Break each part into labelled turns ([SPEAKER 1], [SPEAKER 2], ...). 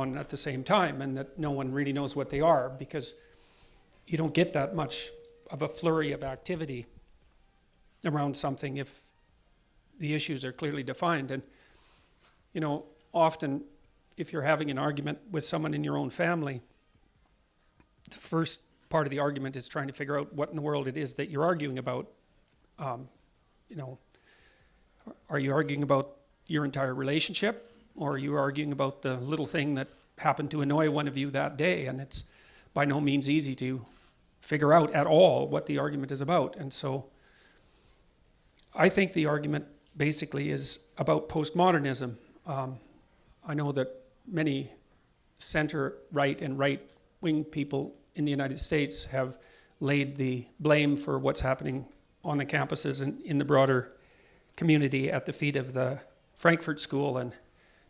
[SPEAKER 1] on at the same time, and that no one really knows what they are, because you don't get that much of a flurry of activity around something if the issues are clearly defined. And often if you're having an argument with someone in your own family, the first part of the argument is trying to figure out what in the world it is that you're arguing about. Are you arguing about your entire relationship, or are you arguing about the little thing that happened to annoy one of you that day? And it's by no means easy to figure out at all what the argument is about. And so I think the argument basically is about postmodernism. I know that many center-right and right-wing people in the United States have laid the blame for what's happening on the campuses and in the broader community at the feet of the Frankfurt School, and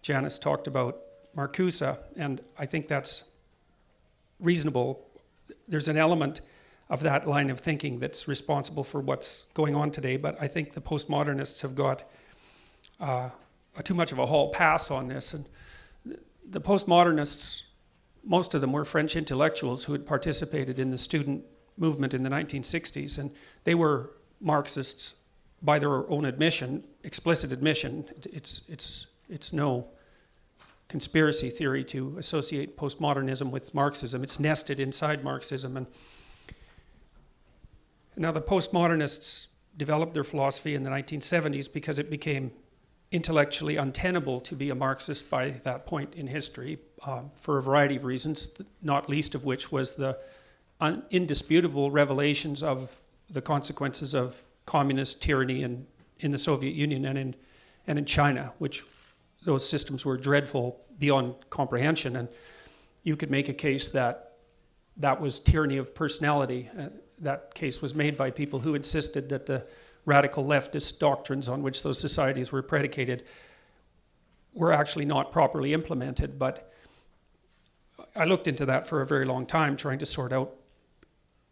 [SPEAKER 1] Janice talked about Marcuse, and I think that's reasonable. There's an element of that line of thinking that's responsible for what's going on today, but I think the postmodernists have got too much of a hall pass on this. And the postmodernists, most of them were French intellectuals who had participated in the student movement in the 1960s, and they were Marxists by their own admission, explicit admission. It's no conspiracy theory to associate postmodernism with Marxism. It's nested inside Marxism. And now the postmodernists developed their philosophy in the 1970s because it became intellectually untenable to be a Marxist by that point in history, for a variety of reasons, not least of which was the indisputable revelations of the consequences of communist tyranny in the Soviet Union and in China, which those systems were dreadful beyond comprehension. And you could make a case that that was tyranny of personality. That case was made by people who insisted that the radical leftist doctrines on which those societies were predicated were actually not properly implemented. But I looked into that for a very long time, trying to sort out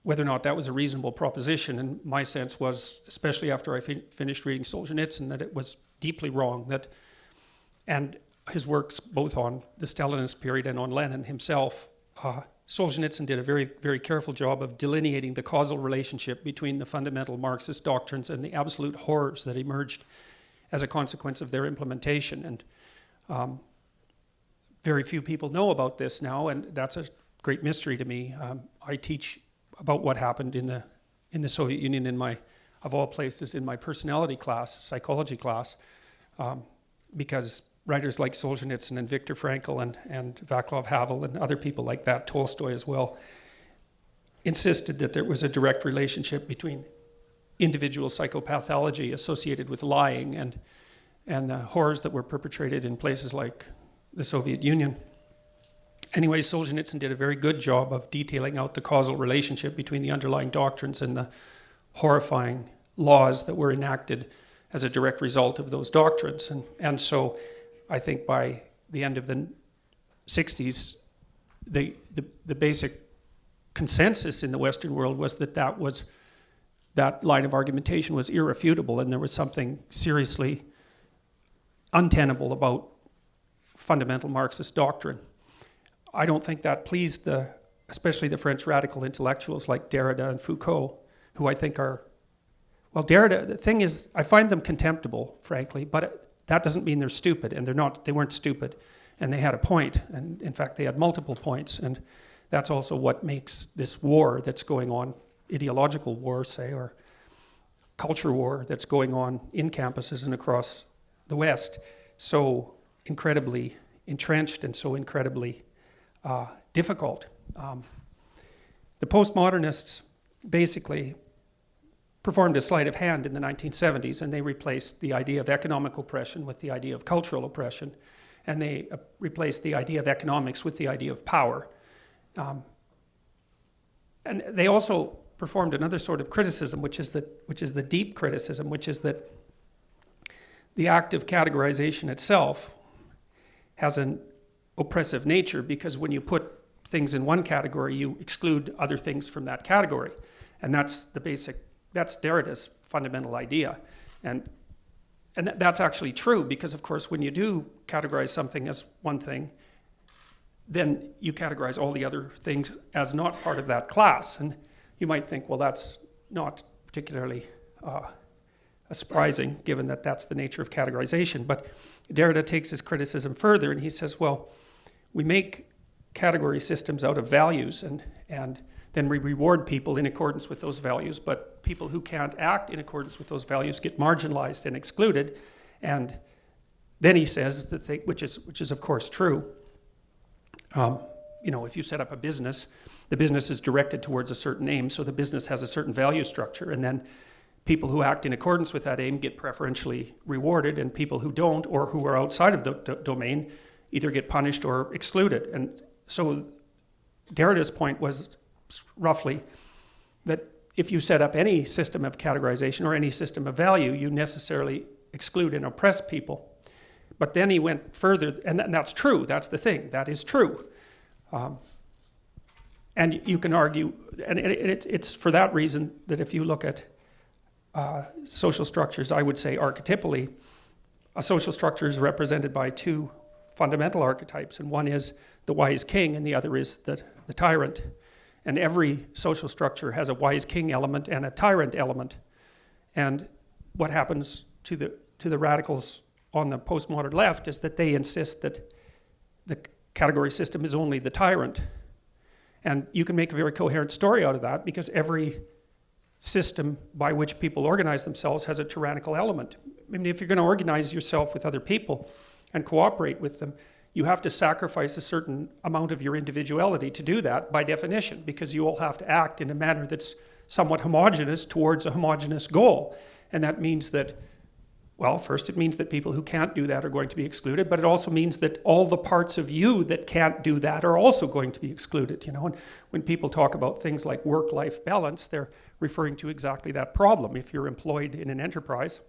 [SPEAKER 1] whether or not that was a reasonable proposition. And my sense was, especially after I finished reading Solzhenitsyn, that it was deeply wrong. And his works, both on the Stalinist period and on Lenin himself, Solzhenitsyn did a very, very careful job of delineating the causal relationship between the fundamental Marxist doctrines and the absolute horrors that emerged as a consequence of their implementation. And very few people know about this now, and that's a great mystery to me. I teach about what happened in the Soviet Union in my, of all places, in my personality class, psychology class, because writers like Solzhenitsyn and Viktor Frankl and Václav Havel and other people like that, Tolstoy as well, insisted that there was a direct relationship between individual psychopathology associated with lying and the horrors that were perpetrated in places like the Soviet Union. Anyway, Solzhenitsyn did a very good job of detailing out the causal relationship between the underlying doctrines and the horrifying laws that were enacted as a direct result of those doctrines. And so I think by the end of the 60s, the basic consensus in the Western world was that line of argumentation was irrefutable, and there was something seriously untenable about fundamental Marxist doctrine. I don't think that pleased especially the French radical intellectuals like Derrida and Foucault, who I think are, well, Derrida, the thing is, I find them contemptible, frankly, but that doesn't mean they're stupid, and they weren't stupid, and they had a point, and in fact they had multiple points, and that's also what makes this war that's going on, ideological war, say, or culture war that's going on in campuses and across the West, so incredibly entrenched and so incredibly difficult. The postmodernists basically performed a sleight of hand in the 1970s, and they replaced the idea of economic oppression with the idea of cultural oppression, and they replaced the idea of economics with the idea of power. And they also performed another sort of criticism, which is the deep criticism, which is that the act of categorization itself has an oppressive nature, because when you put things in one category, you exclude other things from that category. And that's Derrida's fundamental idea. And that's actually true, because of course when you do categorize something as one thing, then you categorize all the other things as not part of that class. And you might think, well, that's not particularly surprising, given that that's the nature of categorization. But Derrida takes his criticism further, and he says, well, we make category systems out of values, and then we reward people in accordance with those values, but people who can't act in accordance with those values get marginalized and excluded. And then he says, which is of course true, if you set up a business, the business is directed towards a certain aim, so the business has a certain value structure, and then people who act in accordance with that aim get preferentially rewarded, and people who don't, or who are outside of the domain, either get punished or excluded. And so Derrida's point was roughly that if you set up any system of categorization or any system of value, you necessarily exclude and oppress people. But then he went further, and that's true, that's the thing, that is true. And you can argue, and it's for that reason that if you look at social structures, I would say archetypally, a social structure is represented by two fundamental archetypes, and one is the wise king and the other is the tyrant. And every social structure has a wise king element and a tyrant element. And what happens to the radicals on the postmodern left is that they insist that the category system is only the tyrant. And you can make a very coherent story out of that, because every system by which people organize themselves has a tyrannical element. I mean, if you're going to organize yourself with other people and cooperate with them, you have to sacrifice a certain amount of your individuality to do that by definition, because you all have to act in a manner that's somewhat homogeneous towards a homogeneous goal. And that means that, well, first it means that people who can't do that are going to be excluded, but it also means that all the parts of you that can't do that are also going to be excluded. And when people talk about things like work-life balance, they're referring to exactly that problem. If you're employed in an enterprise,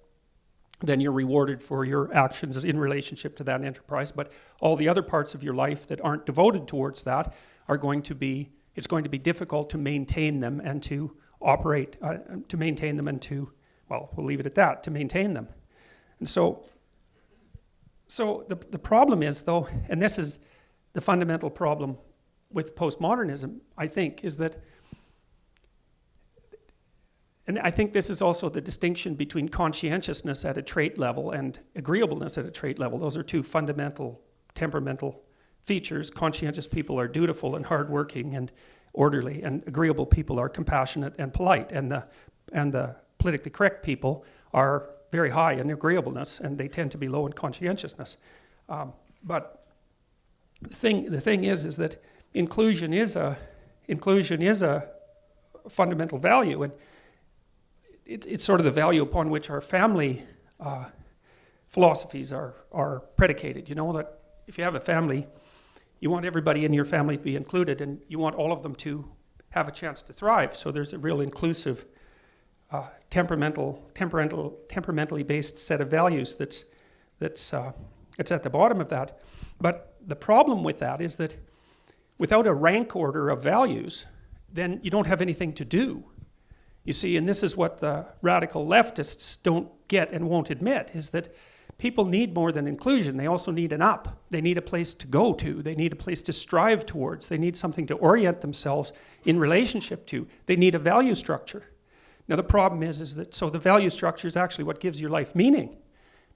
[SPEAKER 1] then you're rewarded for your actions in relationship to that enterprise, but all the other parts of your life that aren't devoted towards that are going to be, it's going to be difficult to maintain them and to operate, to maintain them and to, well, we'll leave it at that, to maintain them. And so the problem is, though, and this is the fundamental problem with postmodernism, I think, is that, and I think this is also the distinction between conscientiousness at a trait level and agreeableness at a trait level. Those are two fundamental temperamental features. Conscientious people are dutiful and hardworking and orderly, and agreeable people are compassionate and polite. And the politically correct people are very high in agreeableness, and they tend to be low in conscientiousness. But the thing is that inclusion is a fundamental value, and it's sort of the value upon which our family philosophies are predicated. You know that if you have a family, you want everybody in your family to be included, and you want all of them to have a chance to thrive. So there's a real inclusive, temperamentally based set of values that's at the bottom of that. But the problem with that is that without a rank order of values, then you don't have anything to do. You see, and this is what the radical leftists don't get and won't admit, is that people need more than inclusion. They also need an up. They need a place to go to. They need a place to strive towards. They need something to orient themselves in relationship to. They need a value structure. Now the problem is that, so the value structure is actually what gives your life meaning.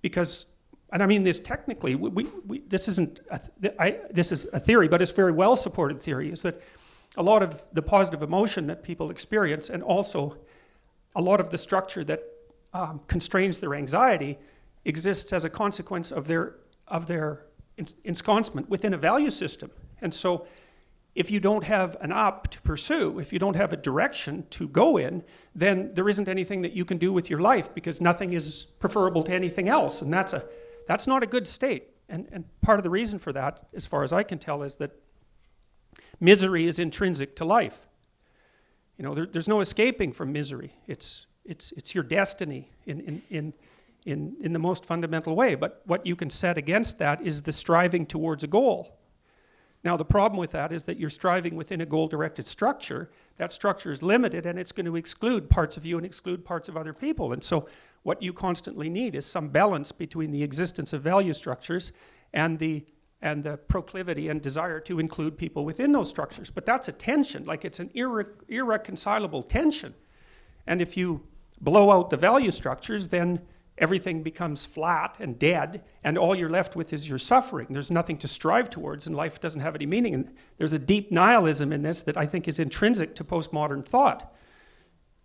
[SPEAKER 1] Because, and I mean this technically, this is a theory, but it's very well supported theory, is that a lot of the positive emotion that people experience, and also a lot of the structure that constrains their anxiety, exists as a consequence of their ensconcement within a value system. And so if you don't have an up to pursue, if you don't have a direction to go in, then there isn't anything that you can do with your life, because nothing is preferable to anything else. And that's not a good state. And part of the reason for that, as far as I can tell, is that misery is intrinsic to life. You know, there's no escaping from misery. It's your destiny in the most fundamental way. But what you can set against that is the striving towards a goal. Now the problem with that is that you're striving within a goal-directed structure. That structure is limited, and it's going to exclude parts of you and exclude parts of other people. And so what you constantly need is some balance between the existence of value structures and the and the proclivity and desire to include people within those structures. But that's a tension, like it's an irreconcilable tension. And if you blow out the value structures, then everything becomes flat and dead, and all you're left with is your suffering. There's nothing to strive towards, and life doesn't have any meaning. And there's a deep nihilism in this that I think is intrinsic to postmodern thought.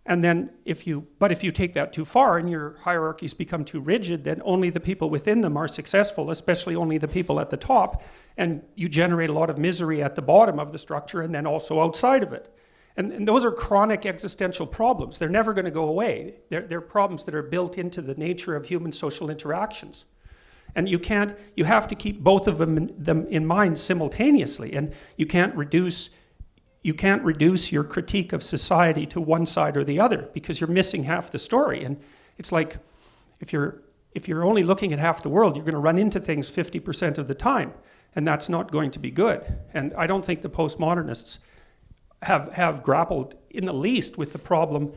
[SPEAKER 1] And then if you take that too far and your hierarchies become too rigid, then only the people within them are successful, especially only the people at the top, and you generate a lot of misery at the bottom of the structure and then also outside of it. And those are chronic existential problems. They're never going to go away. They're problems that are built into the nature of human social interactions. And you have to keep both of them in mind simultaneously. And you can't reduce your critique of society to one side or the other, because you're missing half the story. And it's like, if you're only looking at half the world, you're going to run into things 50% of the time. And that's not going to be good. And I don't think the postmodernists have grappled in the least with the problem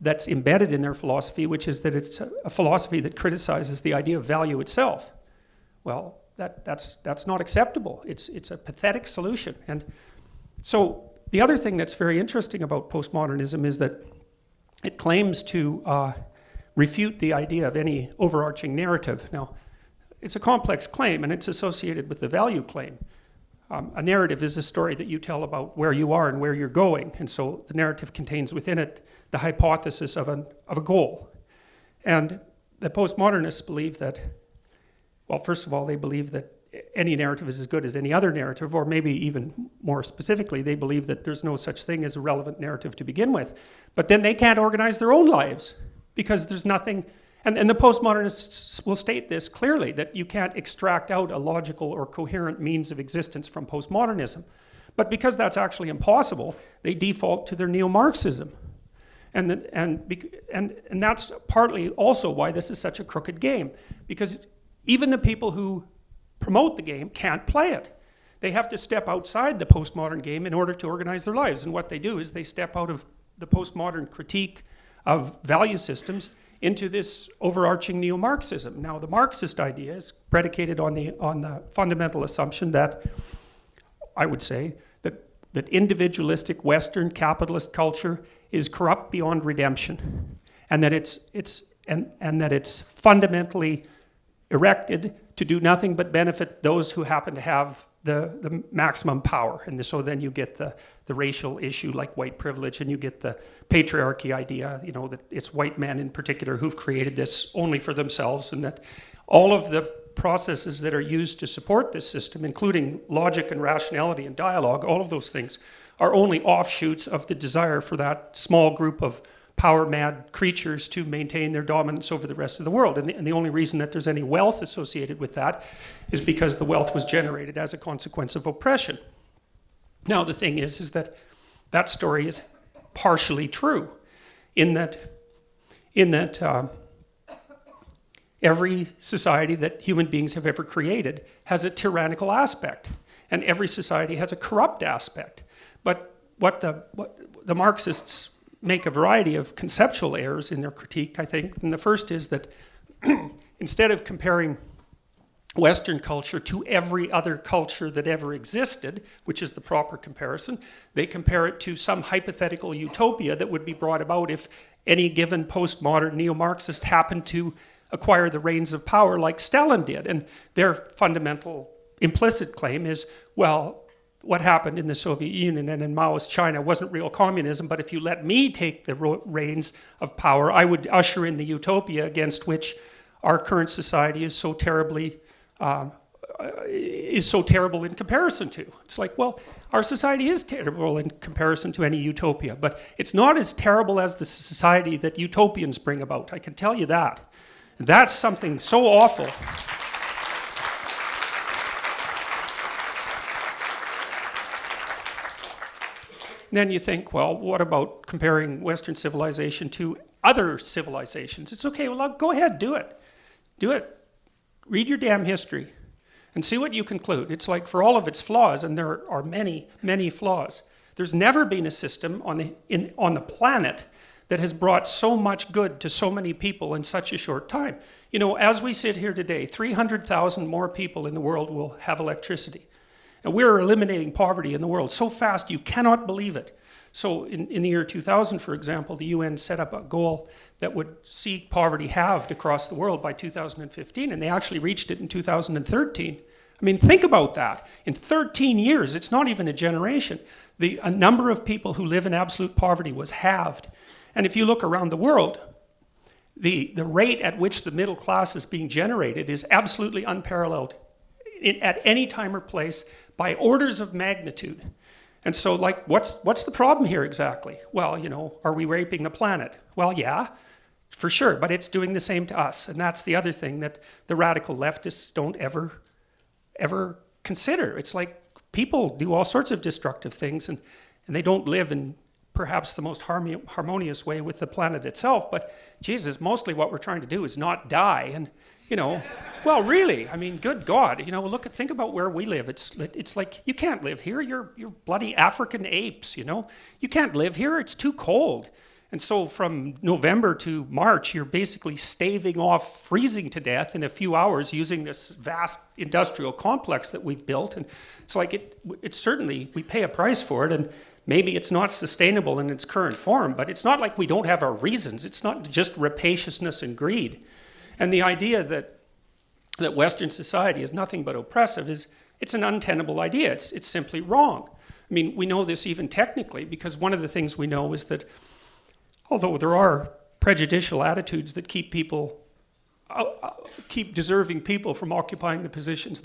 [SPEAKER 1] that's embedded in their philosophy, which is that it's a philosophy that criticizes the idea of value itself. Well, that's not acceptable. It's a pathetic solution. And so the other thing that's very interesting about postmodernism is that it claims to refute the idea of any overarching narrative. Now, it's a complex claim, and it's associated with the value claim. A narrative is a story that you tell about where you are and where you're going, and so the narrative contains within it the hypothesis of a goal. And the postmodernists believe that, well, first of all, they believe that any narrative is as good as any other narrative, or maybe even more specifically, they believe that there's no such thing as a relevant narrative to begin with. But then they can't organize their own lives, because there's nothing. And the postmodernists will state this clearly, that you can't extract out a logical or coherent means of existence from postmodernism. But because that's actually impossible, they default to their neo-Marxism. And that's partly also why this is such a crooked game, because even the people who promote the game can't play it. They have to step outside the postmodern game in order to organize their lives. And what they do is they step out of the postmodern critique of value systems into this overarching neo-Marxism. Now, the Marxist idea is predicated on the fundamental assumption that, I would say, that individualistic Western capitalist culture is corrupt beyond redemption, and that it's fundamentally erected to do nothing but benefit those who happen to have the maximum power. And so then you get the racial issue like white privilege, and you get the patriarchy idea, that it's white men in particular who've created this only for themselves, and that all of the processes that are used to support this system, including logic and rationality and dialogue, all of those things are only offshoots of the desire for that small group of power-mad creatures to maintain their dominance over the rest of the world. And the only reason that there's any wealth associated with that is because the wealth was generated as a consequence of oppression. Now, the thing is that that story is partially true, in that every society that human beings have ever created has a tyrannical aspect, and every society has a corrupt aspect. But what the Marxists make a variety of conceptual errors in their critique, I think. And the first is that instead of comparing Western culture to every other culture that ever existed, which is the proper comparison, they compare it to some hypothetical utopia that would be brought about if any given postmodern neo-Marxist happened to acquire the reins of power like Stalin did. And their fundamental implicit claim is, well, what happened in the Soviet Union and in Maoist China wasn't real communism, but if you let me take the reins of power, I would usher in the utopia against which our current society is so terrible in comparison to. It's like, well, our society is terrible in comparison to any utopia, but it's not as terrible as the society that utopians bring about. I can tell you that. And that's something so awful. Then you think, well, what about comparing Western civilization to other civilizations? It's okay, well, go ahead, do it. Do it. Read your damn history and see what you conclude. It's like, for all of its flaws, and there are many, many flaws, there's never been a system on the planet that has brought so much good to so many people in such a short time. You know, as we sit here today, 300,000 more people in the world will have electricity. And we're eliminating poverty in the world so fast you cannot believe it. So in the year 2000, for example, the UN set up a goal that would see poverty halved across the world by 2015, and they actually reached it in 2013. I mean, think about that. In 13 years, it's not even a generation, a number of people who live in absolute poverty was halved. And if you look around the world, the rate at which the middle class is being generated is absolutely unparalleled at any time or place by orders of magnitude. And so, like, what's the problem here exactly? Well, you know, are we raping the planet? Well, yeah, for sure, but it's doing the same to us. And that's the other thing that the radical leftists don't ever consider. It's like people do all sorts of destructive things, and they don't live in perhaps the most harmonious way with the planet itself. But Jesus, mostly what we're trying to do is not die. And, you know, well, really, I mean, good God, you know, think about where we live. It's like, you can't live here. You're bloody African apes, you know. You can't live here. It's too cold. And so from November to March, you're basically staving off freezing to death in a few hours using this vast industrial complex that we've built. And it's like, it's certainly, we pay a price for it, and maybe it's not sustainable in its current form, but it's not like we don't have our reasons. It's not just rapaciousness and greed. And the idea that Western society is nothing but oppressive it's an untenable idea. It's simply wrong. I mean, we know this even technically, because one of the things we know is that although there are prejudicial attitudes that keep deserving people from occupying the positions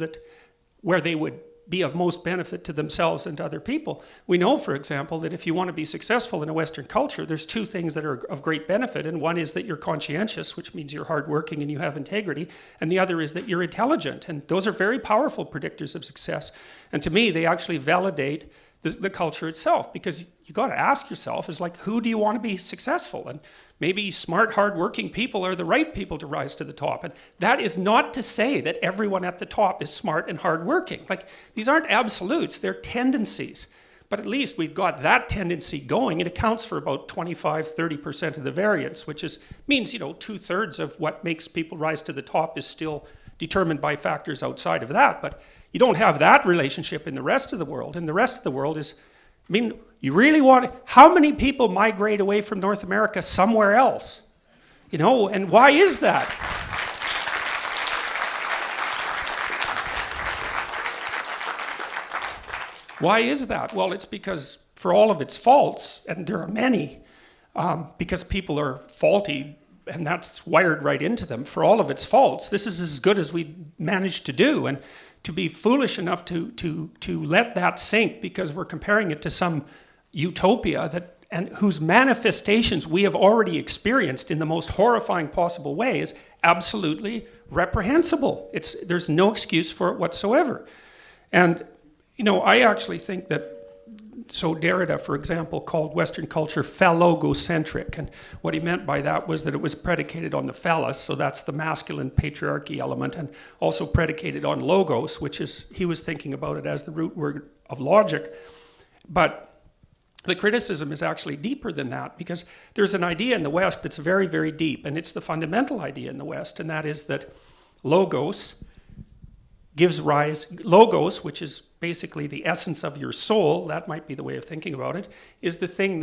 [SPEAKER 1] where they would be of most benefit to themselves and to other people, we know, for example, that if you want to be successful in a Western culture, there's two things that are of great benefit, and one is that you're conscientious, which means you're hardworking and you have integrity, and the other is that you're intelligent, and those are very powerful predictors of success. And to me, they actually validate the culture itself, because you got to ask yourself, is like, who do you want to be successful? And maybe smart, hardworking people are the right people to rise to the top. And that is not to say that everyone at the top is smart and hardworking. Like, these aren't absolutes, they're tendencies. But at least we've got that tendency going. It accounts for about 25-30% of the variance, which means, you know, 2/3 of what makes people rise to the top is still determined by factors outside of that. But you don't have that relationship in the rest of the world. And the rest of the world is, I mean, you really how many people migrate away from North America somewhere else? You know, and why is that? Why is that? Well, it's because for all of its faults, and there are many, because people are faulty, and that's wired right into them, for all of its faults, this is as good as we managed to do. And to be foolish enough to let that sink because we're comparing it to some utopia and whose manifestations we have already experienced in the most horrifying possible way is absolutely reprehensible. There's no excuse for it whatsoever. And, you know, I actually think that, so Derrida, for example, called Western culture phallogocentric, and what he meant by that was that it was predicated on the phallus, so that's the masculine patriarchy element, and also predicated on logos, which is, he was thinking about it as the root word of logic. But the criticism is actually deeper than that, because there's an idea in the West that's very, very deep, and it's the fundamental idea in the West, and that is that logos, which is basically the essence of your soul, that might be the way of thinking about it, is the thing